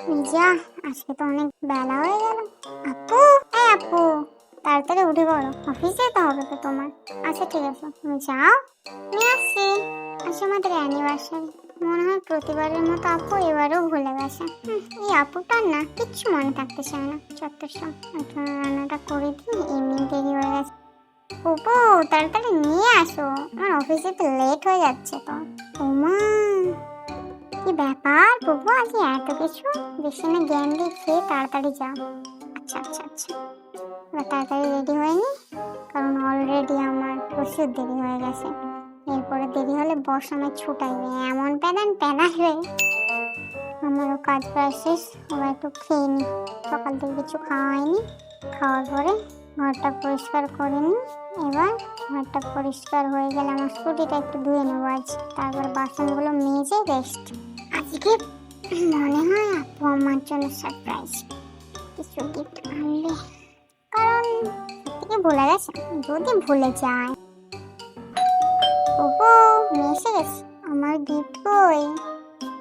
যা, আজকে তো অনেক বেলা হয়ে গেল। আপু, এই আপু, তাড়াতাড়ি উঠে পড়ো, অফিসে তো হবে তো তোমার। আচ্ছা ঠিক আছে, তুমি যাও, আমি আসছি। আজ আমাদের অ্যানিভার্সারি, মনে হয় প্রতিবারের মতো আপু এবারেও ভুলে গেছে। এই আপুটার না কিচ্ছু মনে থাকতে চায় না। চত্বর সব এখন রান্নাটা করে দিই, এমনি দেরি হয়ে গেছে। পুপু, তাড়াতাড়ি নিয়ে আসো, আমার অফিসে তো লেট হয়ে যাচ্ছে তো। ওমা, কি ব্যাপার পুপু, আজ এত কিছু? বেশি না জ্ঞান দিয়ে খেয়ে তাড়াতাড়ি যাও। আচ্ছা আচ্ছা আচ্ছা, এবার তাড়াতাড়ি রেডি হয়নি, কারণ অলরেডি আমার প্রচুর দেরি হয়ে গেছে। এরপরে দেরি হলে বস আমায় ছুটাইবে, এমন প্যাদান। আমারও কাজ প্রায় শেষ, আবার একটু খেয়ে নি, সকাল থেকে কিছু খাওয়া হয়নি। খাওয়ার পরে ঘরটা পরিষ্কার করে নি। এবার ঘরটা পরিষ্কার হয়ে গেলে আমার স্কুটিটা একটু ধুয়ে নেবো আজ, তারপর বাসনগুলো মেজে রেস্ট। আজকে মনে হয় আপু আমার জন্য সারপ্রাইজ কিছু গিফট আনবে, কারণ থেকে ভুলে গেছে। যদি ভুলে যায়, ওহো এসে গেছে, আমার গিফট কই?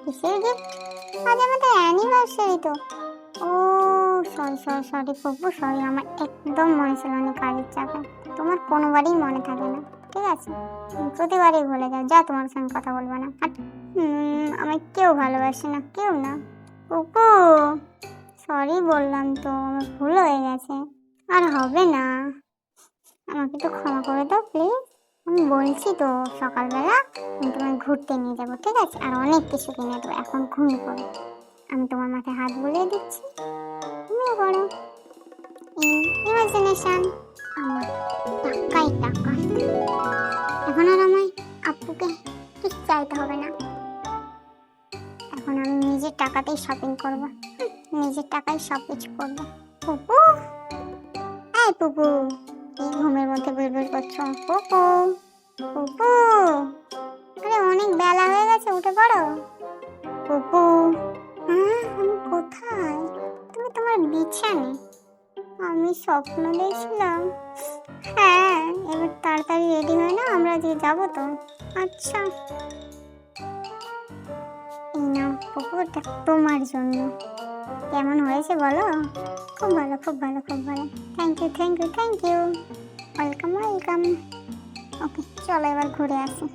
কিসের গিফট? আজ আমাদের অ্যানিভার্সারি তো। ও সরি পপু, সরি, আমার একদম মনে ছিল না কাজের চাপে। তোমার কোনোবারই মনে থাকে না, ঠিক আছে? তুমি প্রতিবারই ভুলে যাও, যা, তোমার সঙ্গে কথা বলবো না। আমায় কেউ ভালোবাসে না, কেউ না। পপু, সরি বললাম তো, আমার ভুল হয়ে গেছে, আর হবে না। আমাকে তো ক্ষমা করে দাও প্লিজ। আমি বলছি তো সকালবেলা আমি তোমায় ঘুরতে নিয়ে যাবো, ঠিক আছে? আর অনেক কিছু কিনে দেবো, এখন ঘুমিয়ে পড়ো। আমি তোমার মাথায় হাত বুলিয়ে দিচ্ছি, ঘুমিয়ে পড়ো। ইমাজিনেশন আমার টাকাই টাকা। এখন আর আমায় আপুকে ঠিক চাইতে হবে না, এখন আমি নিজের টাকাতেই শপিং করবো, নিজের টাকায় সব কিছু করবো। পুপু, এই পুপু, এই ঘুমের মধ্যে বিড়বিড় করছো? পুপু পুপু, আরে অনেক বেলা হয়ে গেছে, উঠে পড়ো। পুপু, আমি কোথায়? তুমি তোমার বিছানে। আমি স্বপ্ন দেখছিলাম। হ্যাঁ, এবার তাড়াতাড়ি রেডি হয়ে না, আমরা যে যাবো তো। আচ্ছা, এই নাও পুপু, এটা তোমার জন্য। কেমন হয়েছে বলো? খুব ভালো, খুব ভালো, খুব ভালো। Thank you. ওয়েলকাম। ওকে, চলো এবার ঘুরে আসি।